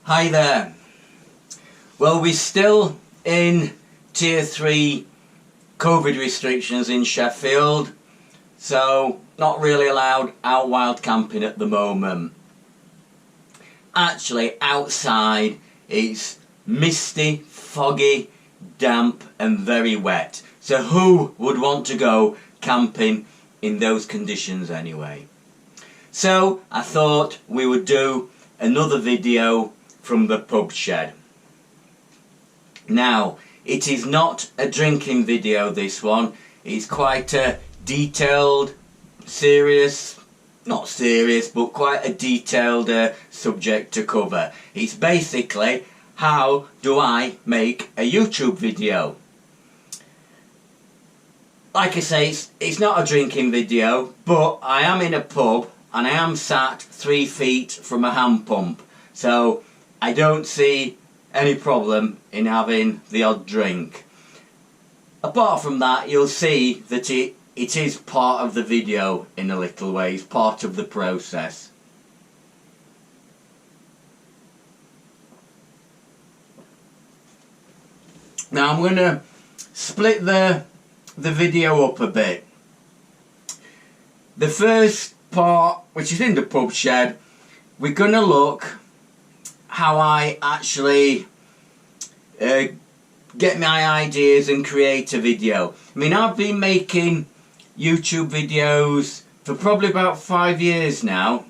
Hi there. Well, we're still in Tier 3 COVID restrictions in Sheffield, so not really allowed out wild camping at the moment. Actually, outside it's misty, foggy, damp and very wet. So who would want to go camping in those conditions anyway? So I thought we would do another video from the pub shed. Now, it is not a drinking video, this one. It's quite a detailed, not serious, but quite a detailed subject to cover. It's basically, how do I make a YouTube video? Like I say, it's not a drinking video, but I am in a pub and I am sat 3 feet from a hand pump. So I don't see any problem in having the odd drink. Apart from that, you'll see that it is part of the video in a little way. It's part of the process. Now I'm going to split the video up a bit. The first part, which is in the pub shed, we're going to look how I actually get my ideas and create a video. I mean, I've been making YouTube videos for probably about 5 years now.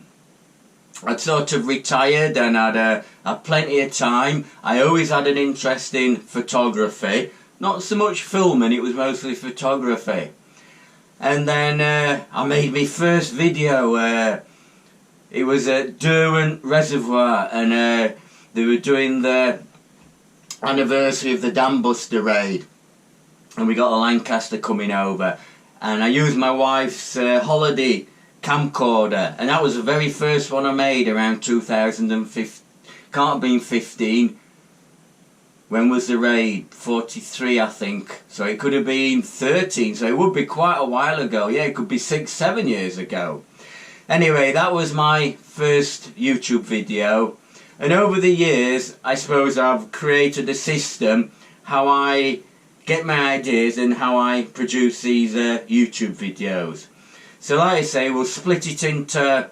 I'd sort of retired and had plenty of time. I always had an interest in photography. Not so much filming, it was mostly photography. And then I made my first video. It was at Derwent Reservoir, and they were doing the anniversary of the Dam Buster raid, and we got a Lancaster coming over, and I used my wife's holiday camcorder, and that was the very first one I made around 2015. Can't have been 15. When was the raid? 43, I think. So it could have been 13, so it would be quite a while ago. Yeah, it could be 6, 7 years ago. Anyway, that was my first YouTube video, and over the years I suppose I've created a system how I get my ideas and how I produce these YouTube videos. So like I say, we'll split it into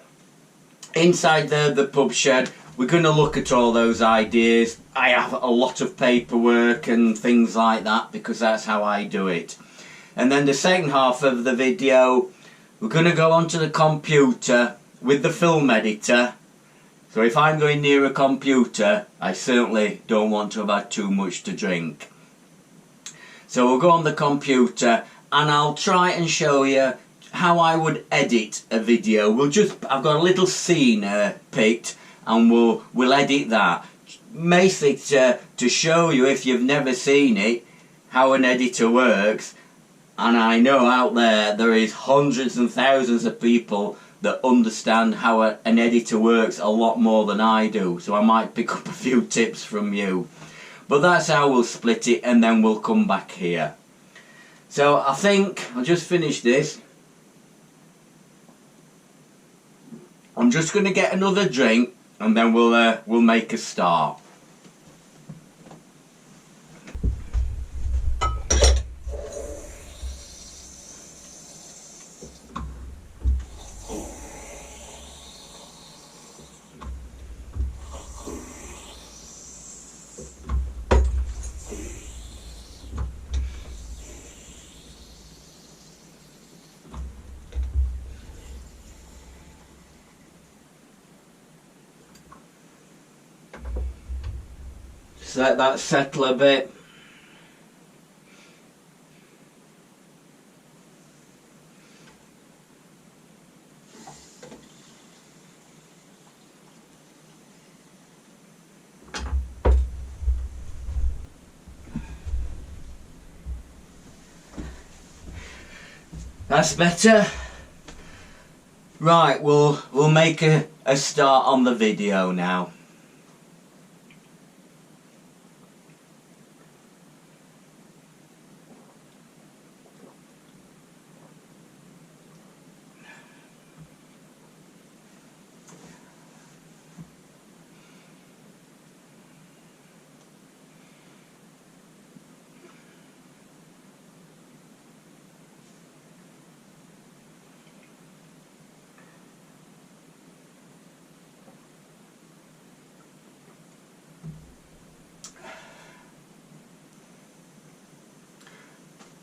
inside the pub shed. We're going to look at all those ideas. I have a lot of paperwork and things like that because that's how I do it. And then the second half of the video, we're going to go onto the computer with the film editor. So if I'm going near a computer, I certainly don't want to have had too much to drink. So we'll go on the computer and I'll try and show you how I would edit a video. I've got a little scene picked and we'll edit that. Basically to show you, if you've never seen it, how an editor works. And I know out there is hundreds and thousands of people that understand how an editor works a lot more than I do. So I might pick up a few tips from you. But that's how we'll split it, and then we'll come back here. So I think I'll just finish this. I'm just going to get another drink and then we'll make a start. Just let that settle a bit. That's better. Right, we'll make a start on the video now.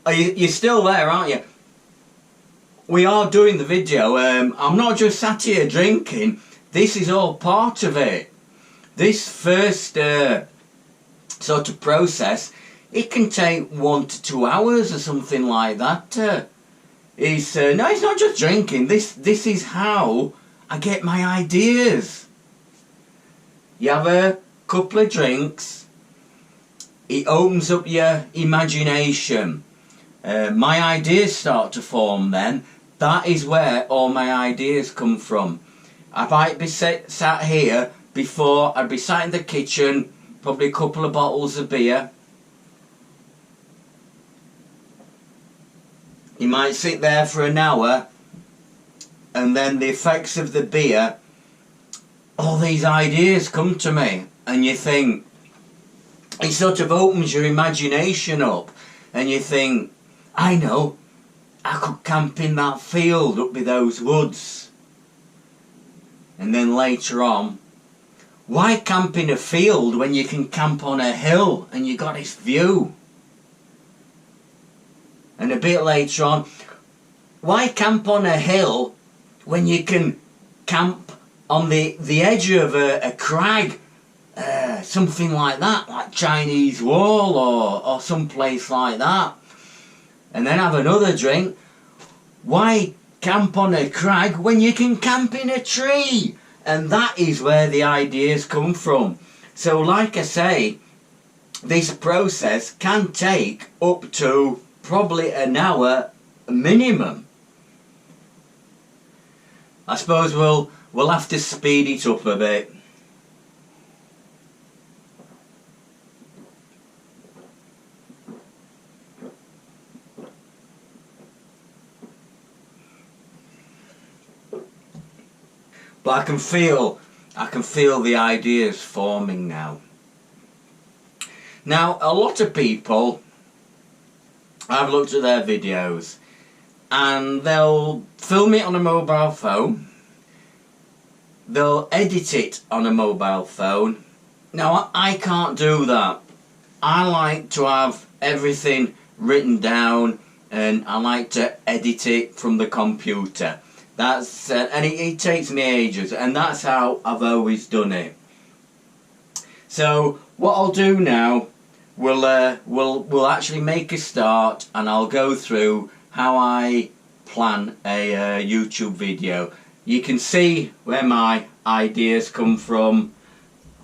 You're still there, aren't you? We are doing the video. I'm not just sat here drinking. This is all part of it. This first sort of process, it can take 1 to 2 hours or something like that. No, it's not just drinking. This is how I get my ideas. You have a couple of drinks. It opens up your imagination. My ideas start to form then. That is where all my ideas come from. I might be sat here before, I'd be sat in the kitchen, probably a couple of bottles of beer. You might sit there for an hour, and then the effects of the beer, all these ideas come to me, and you think, it sort of opens your imagination up, and you think, I know, I could camp in that field up with those woods. And then later on, why camp in a field when you can camp on a hill and you got this view? And a bit later on, why camp on a hill when you can camp on the edge of a crag? Something like that, like Chinese Wall or some place like that. And then have another drink. Why camp on a crag when you can camp in a tree? And that is where the ideas come from. So like I say, this process can take up to probably an hour minimum. I suppose we'll have to speed it up a bit. But I can feel the ideas forming now. Now, a lot of people, I've looked at their videos, and they'll film it on a mobile phone, they'll edit it on a mobile phone. Now, I can't do that. I like to have everything written down, and I like to edit it from the computer. That's and it takes me ages, and that's how I've always done it. So what I'll do now, we'll actually make a start, and I'll go through how I plan a YouTube video. You can see where my ideas come from.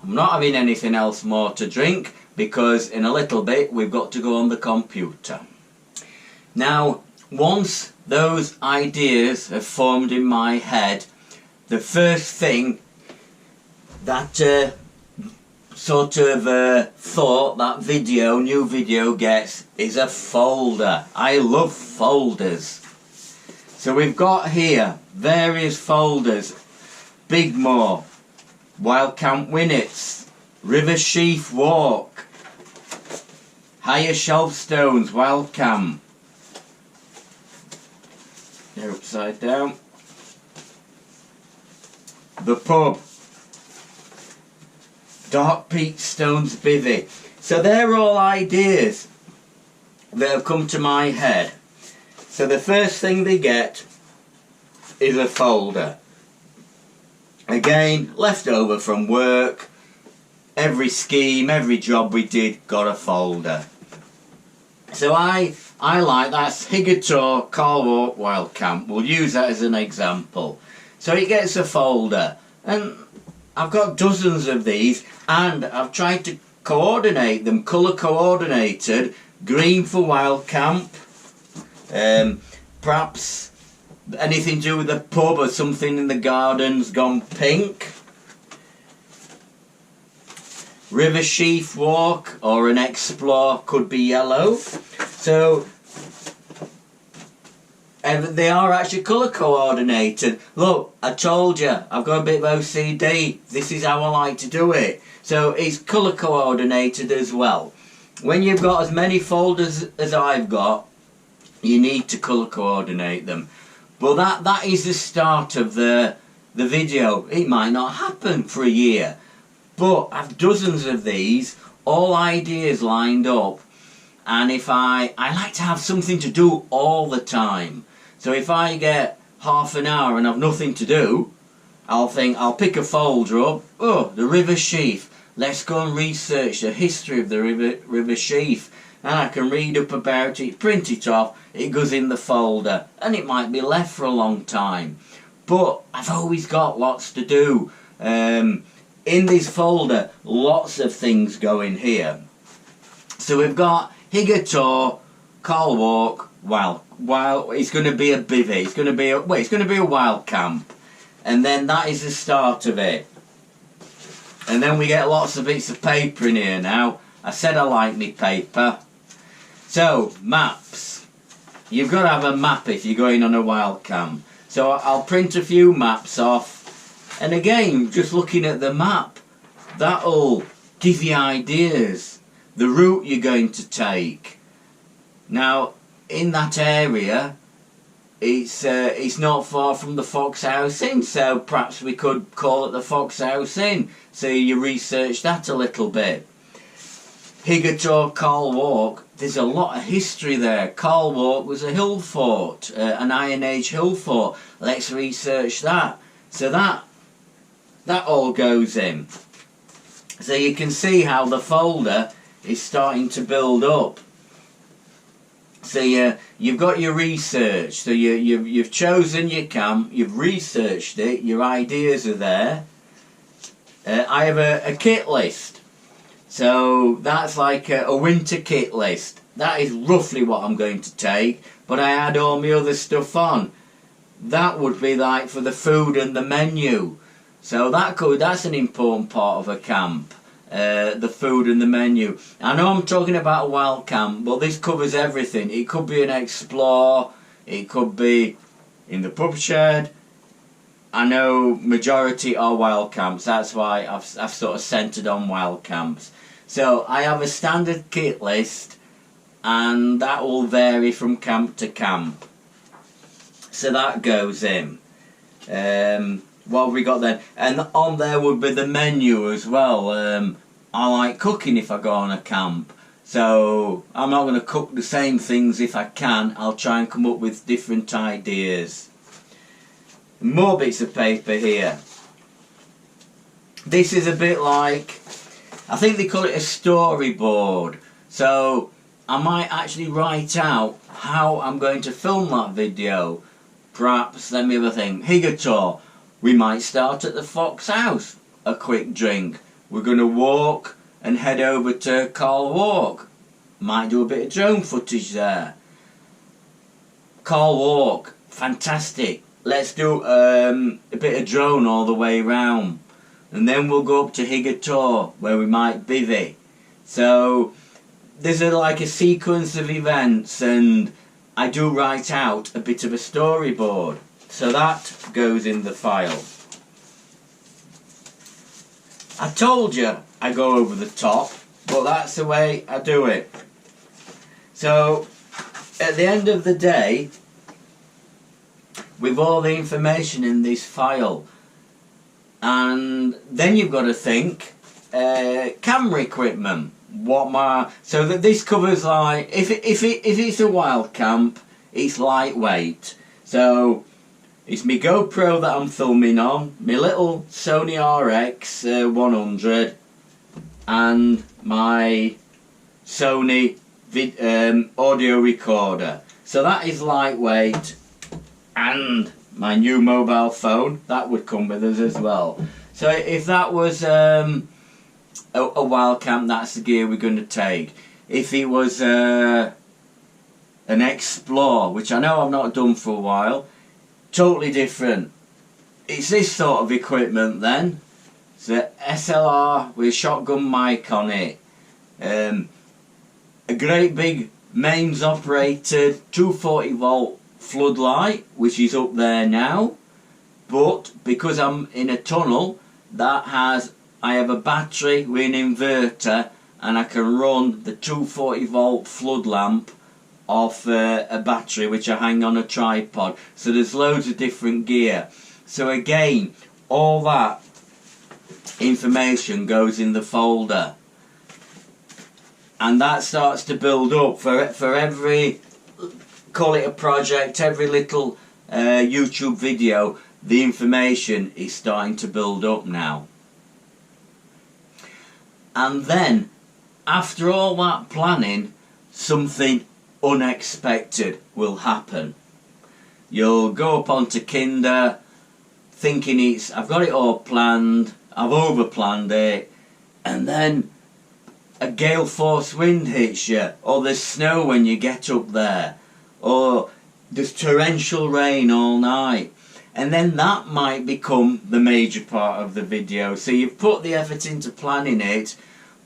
I'm not having anything else more to drink because in a little bit we've got to go on the computer. Now, once those ideas have formed in my head, the first thing that sort of thought that new video gets is a folder. I love folders. So we've got here various folders: Bigmore, Wild Camp Winnets, River Sheaf Walk, Higher Shelf Stones, Wild Camp. They're upside down. The Pub, Dark Peak Stones Bivvy. So they're all ideas that have come to my head. So the first thing they get is a folder. Again, left over from work. Every scheme, every job we did got a folder. So I like that's Higgator, Carwalk, Wild Camp. We'll use that as an example. So it gets a folder, and I've got dozens of these, and I've tried to coordinate them, colour coordinated. Green for Wild Camp, perhaps anything to do with the pub or something in the gardens gone pink. River Sheaf Walk or an Explore could be yellow. So they are actually colour coordinated. Look, I told you, I've got a bit of OCD. This is how I like to do it. So it's colour coordinated as well. When you've got as many folders as I've got, you need to colour coordinate them. But that is the start of the video. It might not happen for a year, but I've dozens of these, all ideas lined up. and if I like to have something to do all the time. So if I get half an hour and I've nothing to do, I'll pick a folder up. Oh, the River Sheaf. Let's go and research the history of the River Sheaf. And I can read up about it, print it off, it goes in the folder. And it might be left for a long time. But I've always got lots to do. In this folder, lots of things go in here. So we've got Higator, Carl Walk, it's going to be a bivvy. It's going to be a wild camp. And then that is the start of it. And then we get lots of bits of paper in here now. I said I like me paper. So, maps. You've got to have a map if you're going on a wild camp. So I'll print a few maps off. And again, just looking at the map, that'll give you ideas. The route you're going to take. Now, in that area, it's not far from the Fox House Inn, so perhaps we could call it the Fox House Inn. So you research that a little bit. Higator, Carl Walk, there's a lot of history there. Carl Walk was a hill fort, an Iron Age hill fort. Let's research that. So that all goes in. So you can see how the folder is starting to build up. So you've got your research. So you've chosen your camp, you've researched it, your ideas are there. I have a kit list. So that's like a winter kit list. That is roughly what I'm going to take, but I add all my other stuff on. That would be like for the food and the menu. So that's an important part of a camp. The food and the menu. I know I'm talking about a wild camp, but this covers everything. It could be an explore, it could be in the pub shed. I know majority are wild camps, that's why I've sort of centred on wild camps. So I have a standard kit list, and that will vary from camp to camp. So that goes in. What have we got then? And on there would be the menu as well. I like cooking if I go on a camp. So I'm not going to cook the same things if I can. I'll try and come up with different ideas. More bits of paper here. This is a bit like, I think they call it a storyboard. So I might actually write out how I'm going to film that video. Perhaps, let me have a think. Higator. We might start at the Fox House, a quick drink. We're going to walk and head over to Carl Walk. Might do a bit of drone footage there. Carl Walk, fantastic. Let's do a bit of drone all the way round. And then we'll go up to Higator, where we might bivvy. So there's like a sequence of events, and I do write out a bit of a storyboard. So that goes in the file. I told you I go over the top, but that's the way I do it. So at the end of the day, with all the information in this file, and then you've got to think camera equipment. So that this covers, like, if it's a wild camp, it's lightweight. So it's my GoPro that I'm filming on, my little Sony RX 100, and my Sony audio recorder. So that is lightweight, and my new mobile phone, that would come with us as well. So if that was a wild camp, that's the gear we're going to take. If it was an Explore, which I know I've not done for a while, totally different. It's this sort of equipment then. It's a SLR with a shotgun mic on it. A great big mains operated 240 volt floodlight, which is up there now. But because I'm in a tunnel, I have a battery with an inverter, and I can run the 240 volt flood lamp off a battery which I hang on a tripod. So there's loads of different gear. So again, all that information goes in the folder. and that starts to build up for every, call it a project, every little YouTube video, the information is starting to build up now. And then after all that planning, something unexpected will happen. You'll go up onto Kinder thinking I've got it all planned, I've over planned it, and then a gale force wind hits you, or there's snow when you get up there, or there's torrential rain all night, and then that might become the major part of the video. So you've put the effort into planning it,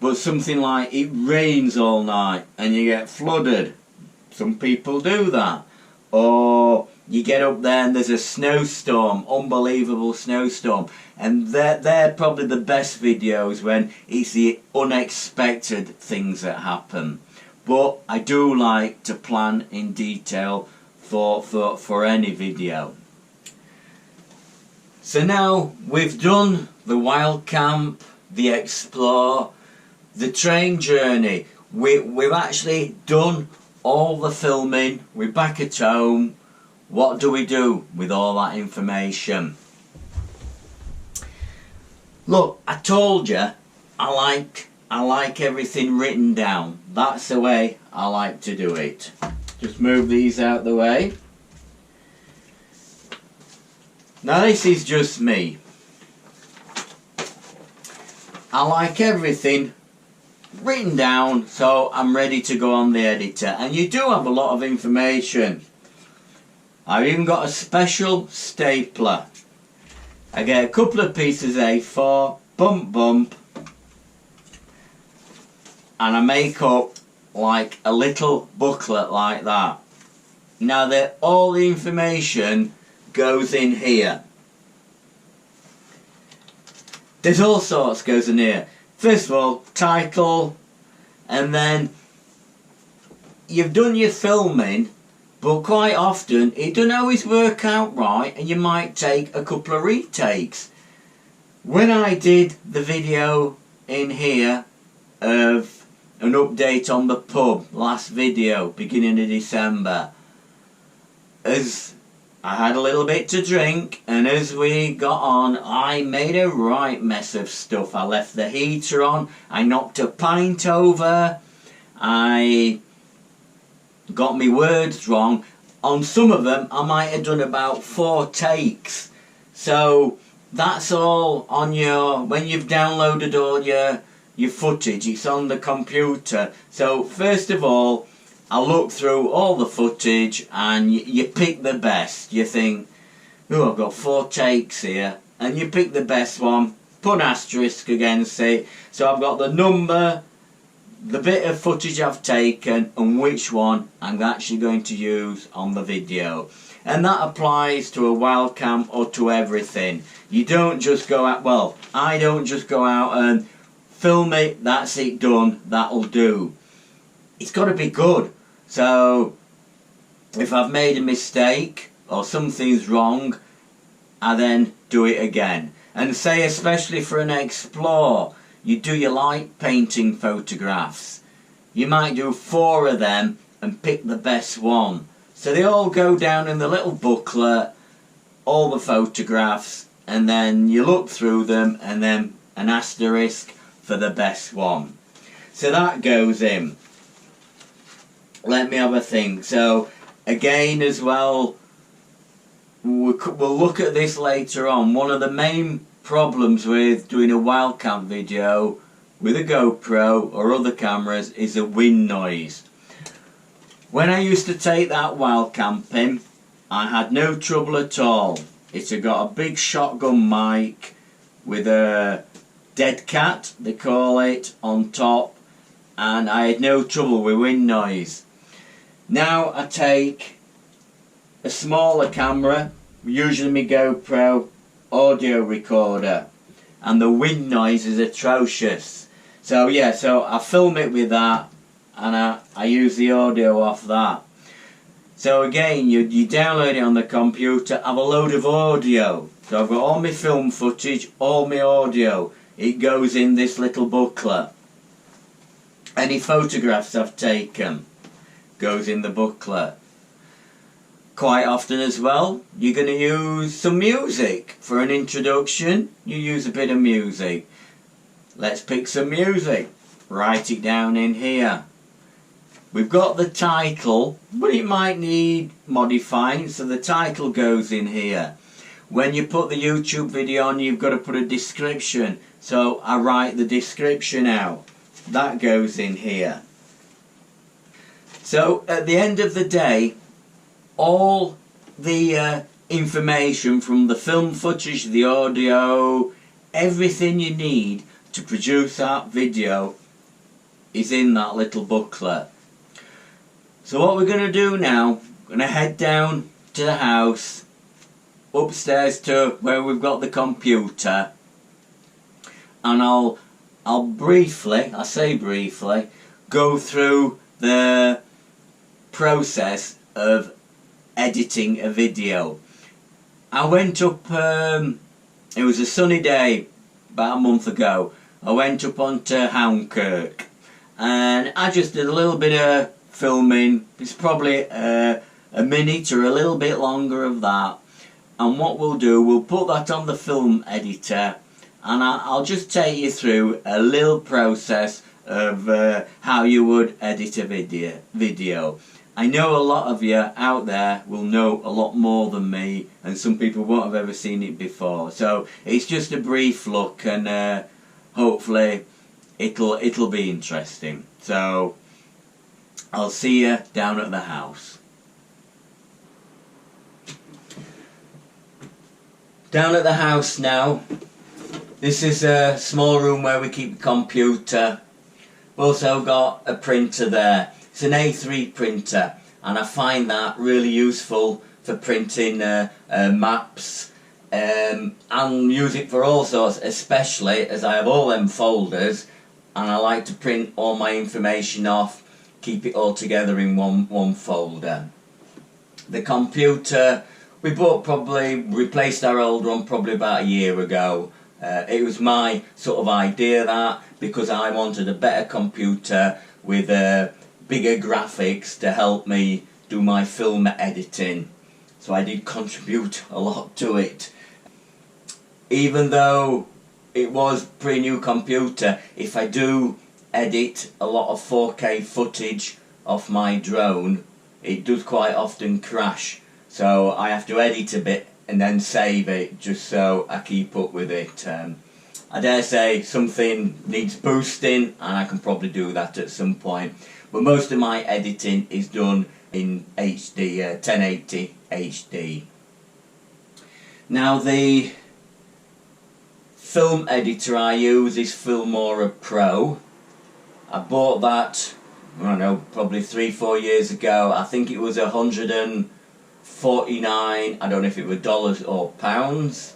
but something like it rains all night and you get flooded. Some people do that. Or you get up there and there's a snowstorm, unbelievable snowstorm, and they're probably the best videos when it's the unexpected things that happen. But I do like to plan in detail for any video. So now we've done the wild camp, the explore, the train journey. We've actually done all the filming. We're back at home. What do we do with all that information? Look, I told you I like everything written down. That's the way I like to do it. Just move these out the way. Now this is just me. I like everything written down so I'm ready to go on the editor, and you do have a lot of information. I've even got a special stapler. I get a couple of pieces A4, bump, and I make up like a little booklet like that. Now that all the information goes in here. There's all sorts goes in here. First of all, title, and then you've done your filming, but quite often it doesn't always work out right, and you might take a couple of retakes. When I did the video in here of an update on the pub, last video, beginning of December, as I had a little bit to drink, and as we got on, I made a right mess of stuff. I left the heater on, I knocked a pint over, I got my words wrong. On some of them, I might have done about 4 takes. So that's all on when you've downloaded all your footage, it's on the computer. So first of all, I look through all the footage and you pick the best. You think, oh, I've got 4 takes here, and you pick the best one, put an asterisk against it, so I've got the number, the bit of footage I've taken, and which one I'm actually going to use on the video. And that applies to a wild camp or to everything. You don't just go out, well, I don't just go out and film it, that's it done, that'll do. It's got to be good. So if I've made a mistake or something's wrong, I then do it again. And say especially for an explore, you do your light painting photographs. You might do 4 of them and pick the best one. So they all go down in the little booklet, all the photographs, and then you look through them and then an asterisk for the best one. So that goes in. Let me have a think. So again as well, we'll look at this later on. One of the main problems with doing a wild camp video with a GoPro or other cameras is the wind noise. When I used to take that wild camping, I had no trouble at all. It's got a big shotgun mic with a dead cat, they call it, on top, and I had no trouble with wind noise. Now I take a smaller camera, usually my GoPro audio recorder, and the wind noise is atrocious. So yeah, so I film it with that, and I use the audio off that. So again, you download it on the computer, have a load of audio. So I've got all my film footage, all my audio. It goes in this little booklet. Any photographs I've taken goes in the booklet. Quite often as well, you're going to use some music. For an introduction, you use a bit of music. Let's pick some music. Write it down in here. We've got the title, but it might need modifying, so the title goes in here. When you put the YouTube video on, you've got to put a description. So I write the description out. That goes in here. So at the end of the day, all the information from the film footage, the audio, everything you need to produce that video is in that little booklet. So what we're going to do now, we're going to head down to the house, upstairs to where we've got the computer, and I'll briefly, I say briefly, go through the process of editing a video. I went up, it was a sunny day about a month ago. I went up onto Hounkirk and I just did a little bit of filming. It's probably a minute or a little bit longer of that, and what we'll do, we'll put that on the film editor, and I'll just take you through a little process of how you would edit a video. I know a lot of you out there will know a lot more than me, and some people won't have ever seen it before. So it's just a brief look, and hopefully it'll be interesting. So I'll see you down at the house. Down at the house now. This is a small room where we keep the computer. We've also got a printer there. It's an A3 printer, and I find that really useful for printing maps, and use it for all sorts, especially as I have all them folders and I like to print all my information off, keep it all together in one folder. The computer we replaced our old one probably about a year ago. It was my sort of idea, that, because I wanted a better computer with bigger graphics to help me do my film editing. So I did contribute a lot to it. Even though it was a pretty new computer, if I do edit a lot of 4K footage off my drone, it does quite often crash. So I have to edit a bit and then save it, just so I keep up with it. I dare say something needs boosting, and I can probably do that at some point. But most of my editing is done in HD, 1080 HD. Now the film editor I use is Filmora Pro. I bought that, I don't know, probably 3-4 years ago. I think it was $149, I don't know if it were dollars or pounds.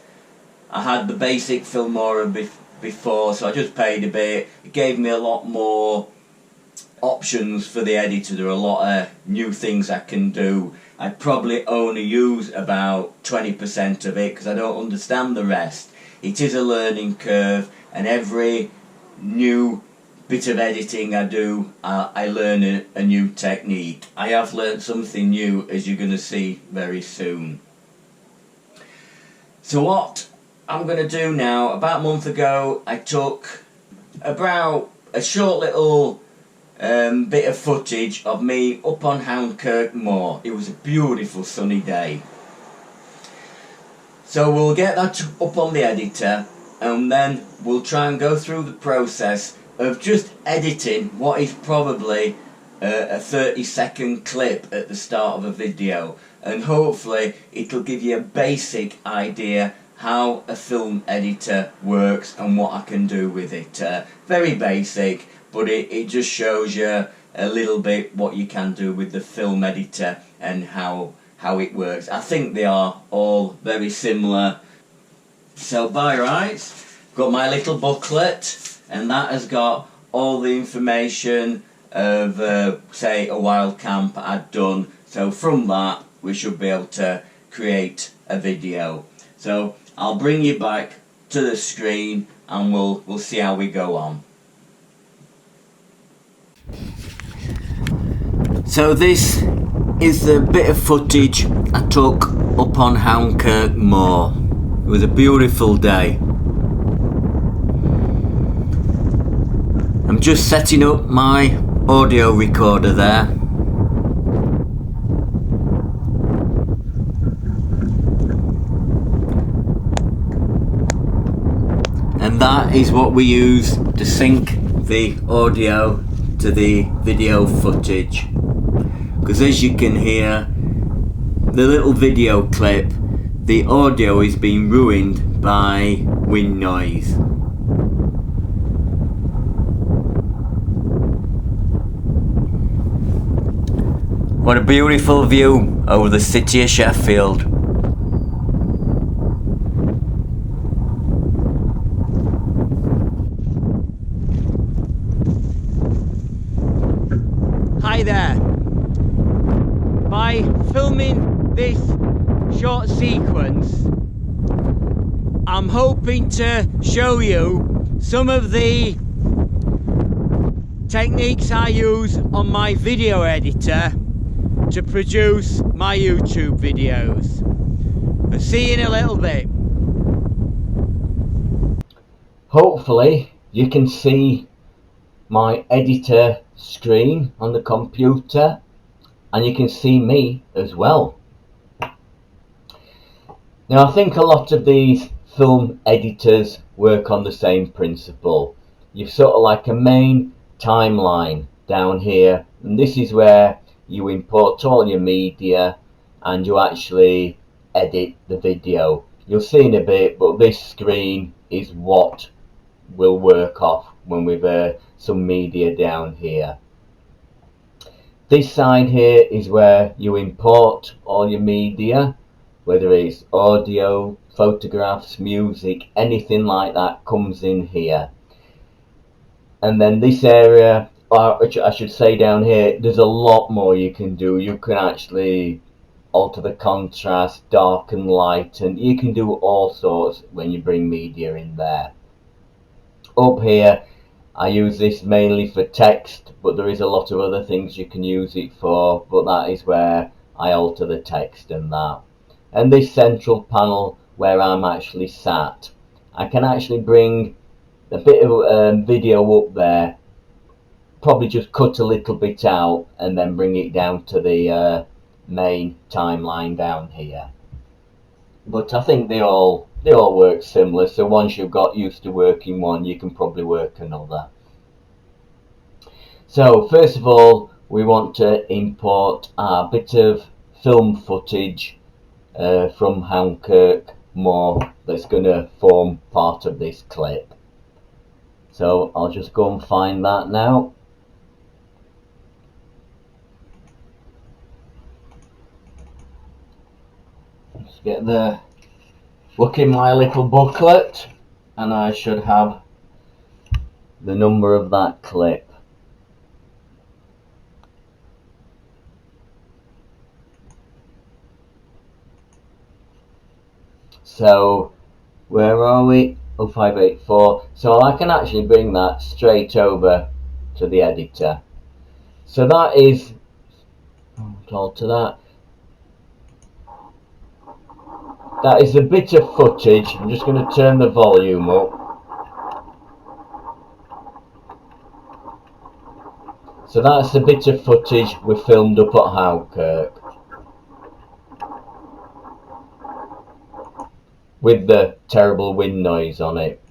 I had the basic Filmora before, so I just paid a bit. It gave me a lot more options for the editor. There are a lot of new things I can do. I probably only use about 20% of it because I don't understand the rest. It is a learning curve, and every new bit of editing I do, I learn a new technique. I have learned something new, as you're going to see very soon. So what I'm going to do now, about a month ago I took about a short little bit of footage of me up on Hounkirk Moor. It was a beautiful sunny day. So we'll get that up on the editor, and then we'll try and go through the process of just editing what is probably a 30-second clip at the start of a video, and hopefully it'll give you a basic idea how a film editor works and what I can do with it. Very basic, but it just shows you a little bit what you can do with the film editor and how it works. I think they are all very similar. So by rights, got my little booklet, and that has got all the information of say a wild camp I'd done. So from that we should be able to create a video. So I'll bring you back to the screen and we'll see how we go on. So this is the bit of footage I took up on Hounkirk Moor. It was a beautiful day. I'm just setting up my audio recorder there. And that is what we use to sync the audio to the video footage. Because as you can hear, the little video clip, the audio is being ruined by wind noise. What a beautiful view over the city of Sheffield. Hi there. By filming this short sequence, I'm hoping to show you some of the techniques I use on my video editor to produce my YouTube videos. I'll see you in a little bit. Hopefully you can see my editor screen on the computer, and you can see me as well. Now I think a lot of these film editors work on the same principle. You've sort of like a main timeline down here, and this is where you import all your media and you actually edit the video. You'll see in a bit, but this screen is what will work off when we've some media down here. This side here is where you import all your media, whether it's audio, photographs, music, anything like that comes in here. And then this area, which I should say down here, there's a lot more you can do. You can actually alter the contrast, darken light, and you can do all sorts when you bring media in there. Up here, I use this mainly for text, but there is a lot of other things you can use it for, but that is where I alter the text and that. And this central panel where I'm actually sat, I can actually bring a bit of video up there, probably just cut a little bit out and then bring it down to the main timeline down here. But I think they all work similar, so once you've got used to working one, you can probably work another. So first of all, we want to import a bit of film footage from Hounkirk Moor that's going to form part of this clip. So I'll just go and find that now. Let's get the look in my little booklet, and I should have the number of that clip. So where are we? 0584. So I can actually bring that straight over to the editor. So that is, alter that. That is a bit of footage. I'm just going to turn the volume up. So that's a bit of footage we filmed up at Hounkirk with the terrible wind noise on it.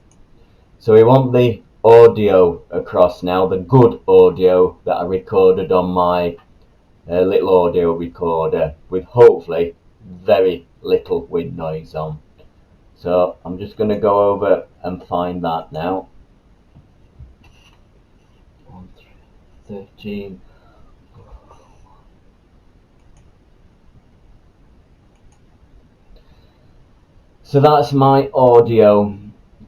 So we want the audio across now, the good audio that I recorded on my little audio recorder with hopefully very little wind noise on. So I'm just going to go over and find that now. 13. So that's my audio.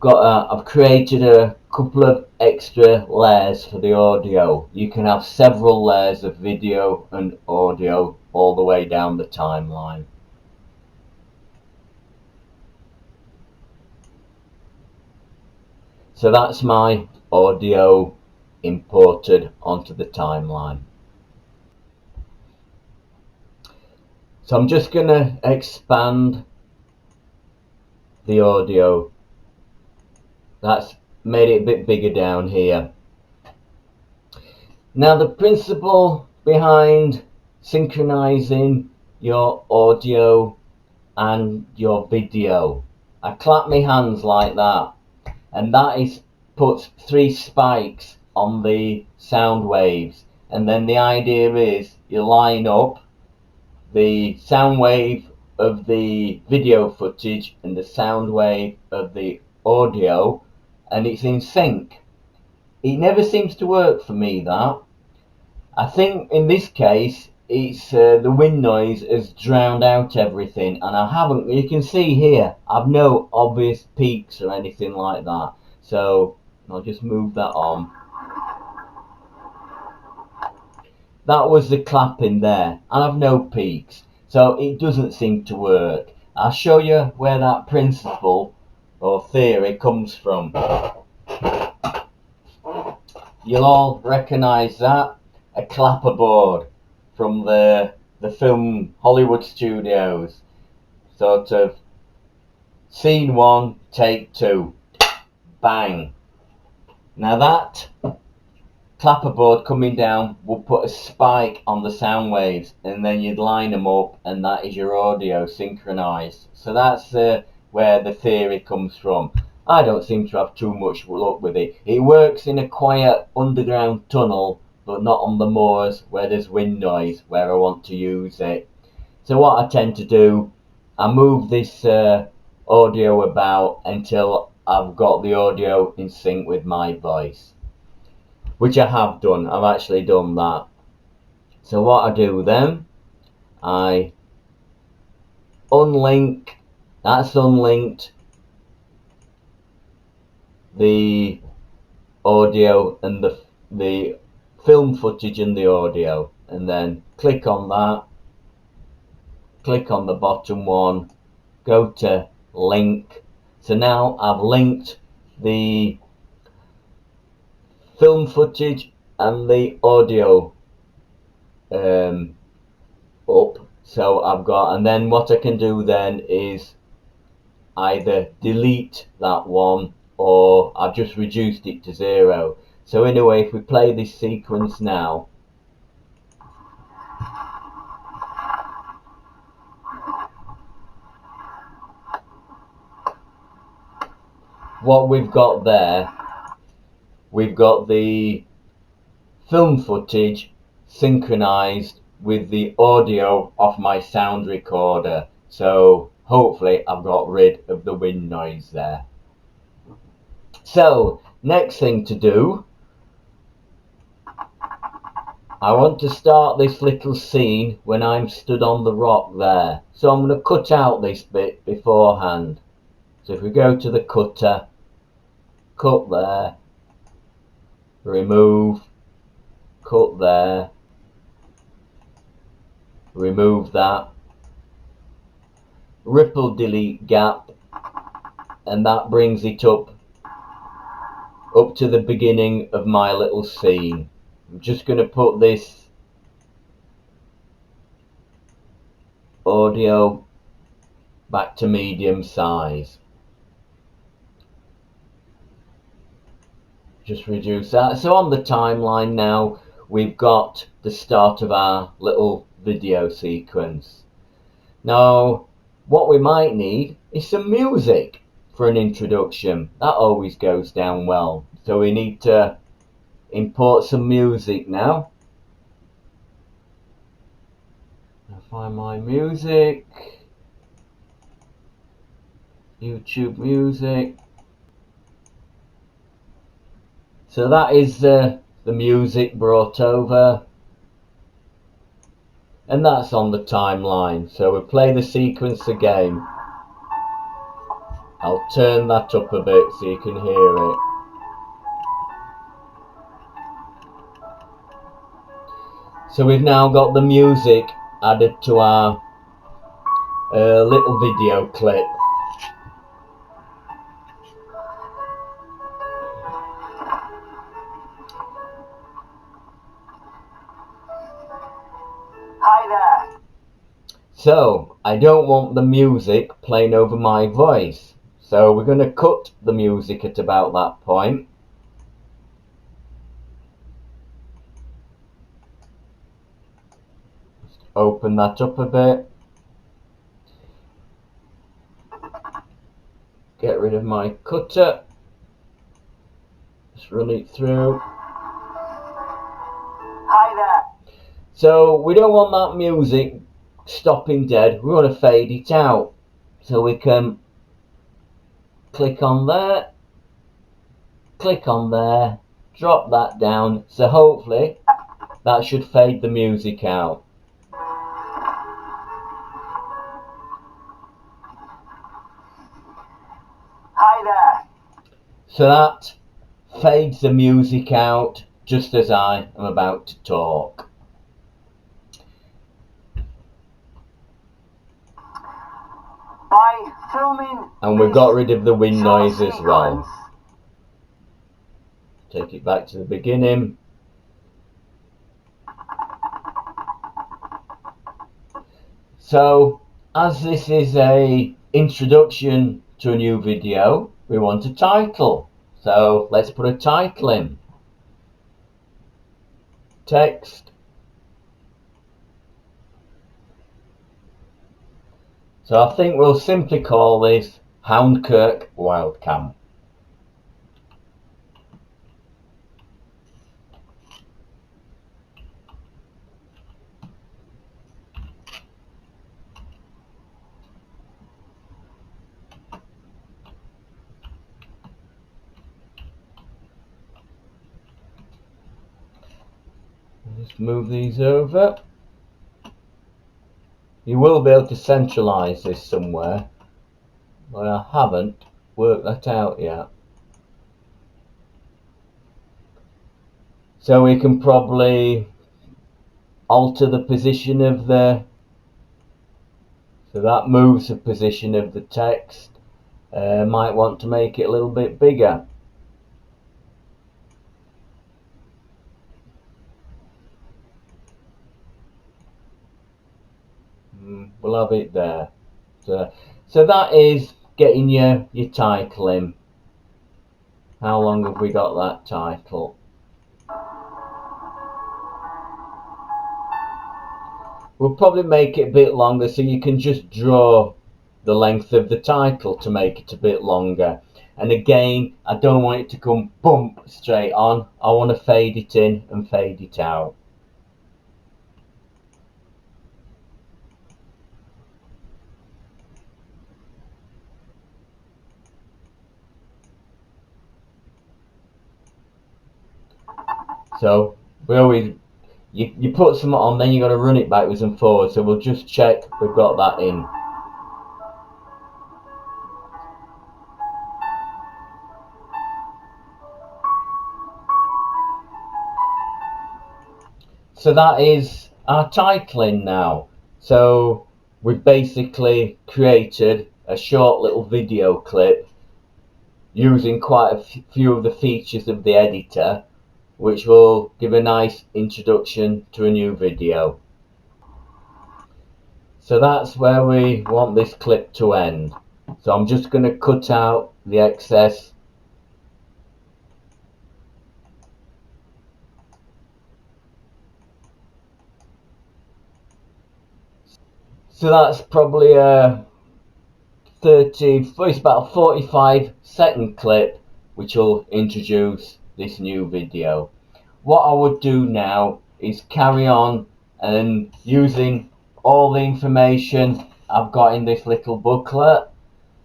I've created a couple of extra layers for the audio. You can have several layers of video and audio all the way down the timeline. So that's my audio imported onto the timeline. So I'm just going to expand the audio. That's made it a bit bigger down here. Now the principle behind synchronizing your audio and your video, I clap my hands like that, and that puts 3 spikes on the sound waves, and then the idea is you line up the sound wave of the video footage and the sound wave of the audio, and it's in sync. It never seems to work for me, that. I think in this case it's the wind noise has drowned out everything, and I haven't, you can see here, I've no obvious peaks or anything like that. So I'll just move that on. That was the clapping there, and I've no peaks, so it doesn't seem to work. I'll show you where that principle or theory comes from. You'll all recognise that, a clapperboard from the film Hollywood studios. Sort of scene 1, take 2, bang. Now that clapperboard coming down will put a spike on the sound waves, and then you'd line them up, and that is your audio synchronized. So that's where the theory comes from. I don't seem to have too much luck with it. It works in a quiet underground tunnel, but not on the moors where there's wind noise, where I want to use it. So what I tend to do, I move this audio about until I've got the audio in sync with my voice, which I have done. I've actually done that. So what I do then, I unlink, that's unlinked the audio and the film footage and the audio, and then click on that, click on the bottom one, go to link. So now I've linked the film footage and the audio up. So I've got, and then what I can do then is either delete that one, or I've just reduced it to 0. So anyway, if we play this sequence now, what we've got there, we've got the film footage synchronized with the audio of my sound recorder. So hopefully I've got rid of the wind noise there. So next thing to do, I want to start this little scene when I'm stood on the rock there. So I'm going to cut out this bit beforehand. So if we go to the cutter, cut there, remove, cut there, remove that, ripple delete gap, and that brings it up to the beginning of my little scene. I'm just going to put this audio back to medium size. Just reduce that. So on the timeline now, we've got the start of our little video sequence. Now, what we might need is some music for an introduction. That always goes down well. So we need to import some music now. I'll find my music, YouTube music. So that is the music brought over, and that's on the timeline. So we'll play the sequence again. I'll turn that up a bit so you can hear it. So we've now got the music added to our little video clip. So I don't want the music playing over my voice. So we're going to cut the music at about that point. Just open that up a bit. Get rid of my cutter. Just run it through. Hi there. So we don't want that music stopping dead. We want to fade it out. So we can click on there, click on there, drop that down. So hopefully that should fade the music out. Hi there. So that fades the music out just as I am about to talk. By filming, And we've got rid of the wind noise as well. Take it back to the beginning. So, as this is a introduction to a new video, we want a title. So let's put a title in. Text. So I think we'll simply call this Houndkirk Wildcam. Just move these over. You will be able to centralize this somewhere, but I haven't worked that out yet. So we can probably alter the position of the, so that moves the position of the text. Might want to make it a little bit bigger. We'll have it there. So that is getting your title in. How long have we got that title? We'll probably make it a bit longer so you can just draw the length of the title to make it a bit longer. And again, I don't want it to come bump straight on. I want to fade it in and fade it out. So we always, you put something on, then you got to run it backwards and forwards. So we'll just check we've got that in. So that is our titling now. So we've basically created a short little video clip using quite a few of the features of the editor, which will give a nice introduction to a new video. So that's where we want this clip to end. So I'm just going to cut out the excess. So that's probably a 30, it's about a 45-second clip which will introduce this new video. What I would do now is carry on and using all the information I've got in this little booklet,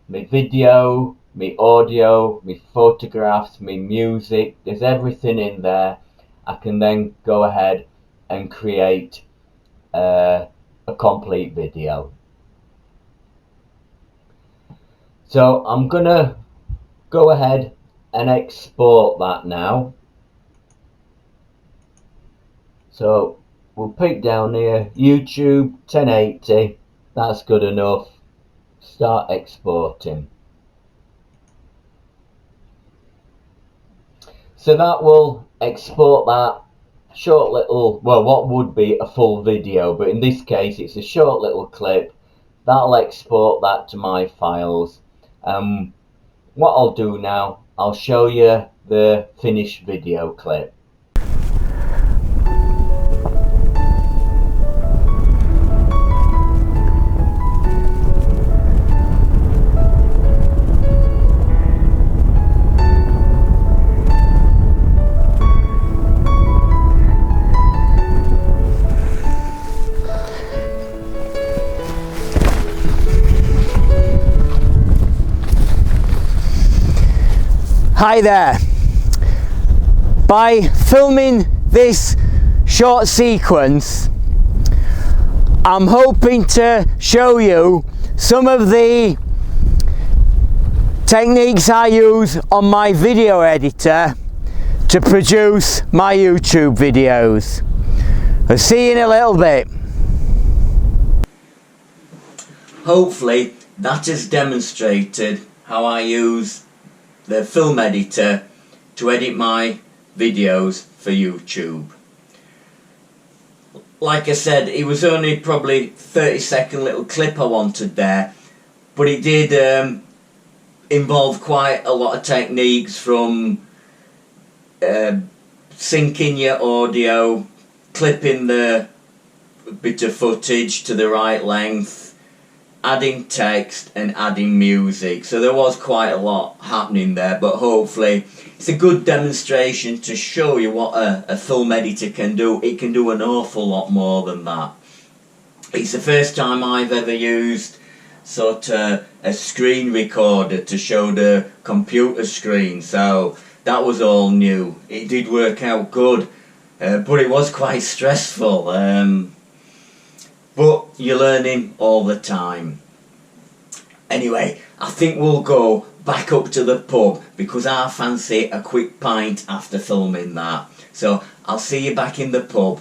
my video, my audio, my photographs, my music, there's everything in there. I can then go ahead and create a complete video. So I'm gonna go ahead and export that now. So we'll pick down here YouTube 1080, that's good enough. Start exporting. So that will export that short little, well, what would be a full video, but in this case it's a short little clip. That'll export that to my files. What I'll do now, I'll show you the finished video clip. Hi there. By filming this short sequence, I'm hoping to show you some of the techniques I use on my video editor to produce my YouTube videos. I'll see you in a little bit. Hopefully that has demonstrated how I use the film editor to edit my videos for YouTube. Like I said, it was only probably 30-second little clip I wanted there, but it did involve quite a lot of techniques, from syncing your audio, clipping the bit of footage to the right length, adding text and adding music. So there was quite a lot happening there, but hopefully it's a good demonstration to show you what a film editor can do. It can do an awful lot more than that. It's the first time I've ever used sort of a screen recorder to show the computer screen, so that was all new. It did work out good, but it was quite stressful. But you're learning all the time. Anyway, I think we'll go back up to the pub because I fancy a quick pint after filming that. So I'll see you back in the pub.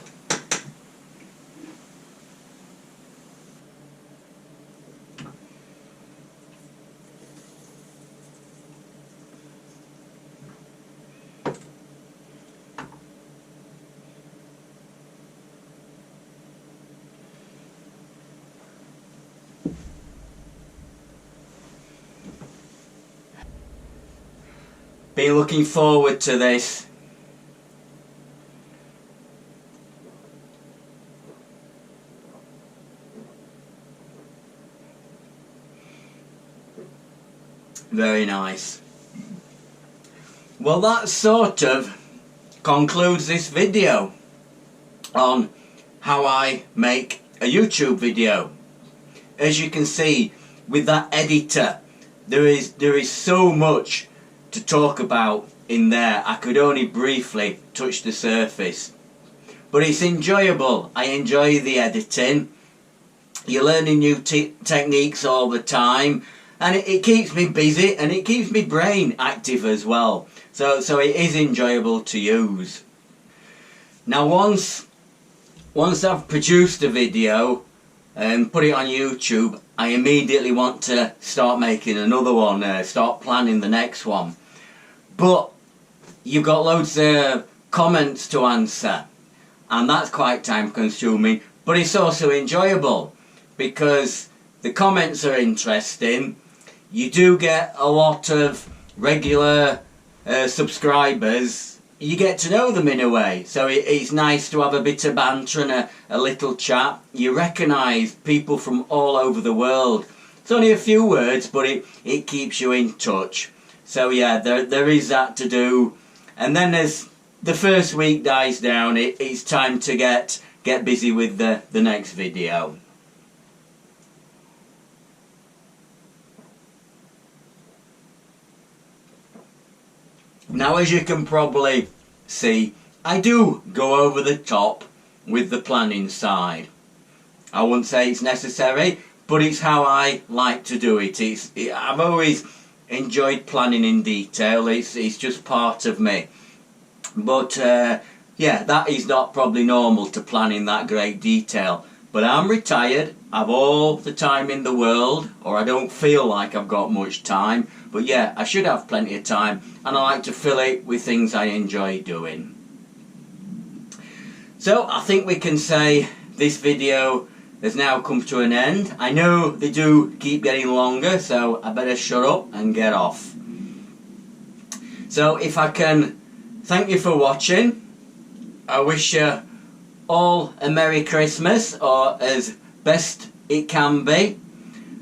Been looking forward to this. Very nice. Well, that sort of concludes this video on how I make a YouTube video. As you can see, with that editor, there is so much to talk about in there. I could only briefly touch the surface, but it's enjoyable. I enjoy the editing. You're learning new techniques all the time, and it keeps me busy and it keeps my brain active as well. So it is enjoyable to use. Now once I've produced a video and put it on YouTube, I immediately want to start making another one, start planning the next one. But you've got loads of comments to answer, and that's quite time consuming, but it's also enjoyable because the comments are interesting. You do get a lot of regular subscribers. You get to know them in a way, so it's nice to have a bit of banter and a little chat. You recognise people from all over the world. It's only a few words, but it keeps you in touch. So yeah, there is that to do. And then as the first week dies down, it's time to get busy with the next video. Now, as you can probably see, I do go over the top with the planning side. I wouldn't say it's necessary, but it's how I like to do it. I've always enjoyed planning in detail. It's just part of me. But yeah, that is not probably normal to plan in that great detail. But I'm retired, I've all the time in the world, or I don't feel like I've got much time. But yeah, I should have plenty of time, and I like to fill it with things I enjoy doing. So I think we can say this video has now come to an end. I know they do keep getting longer, so I better shut up and get off. So if I can thank you for watching, I wish you all a Merry Christmas, or as best it can be,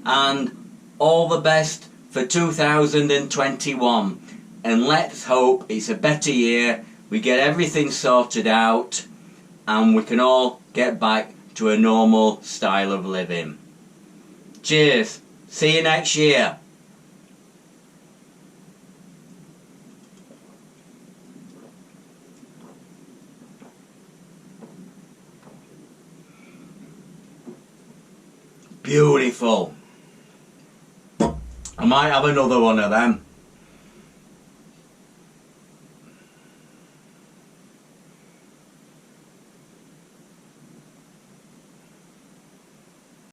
and all the best for 2021. And let's hope it's a better year, we get everything sorted out, and we can all get back to a normal style of living. Cheers. See you next year. Beautiful. I might have another one of them.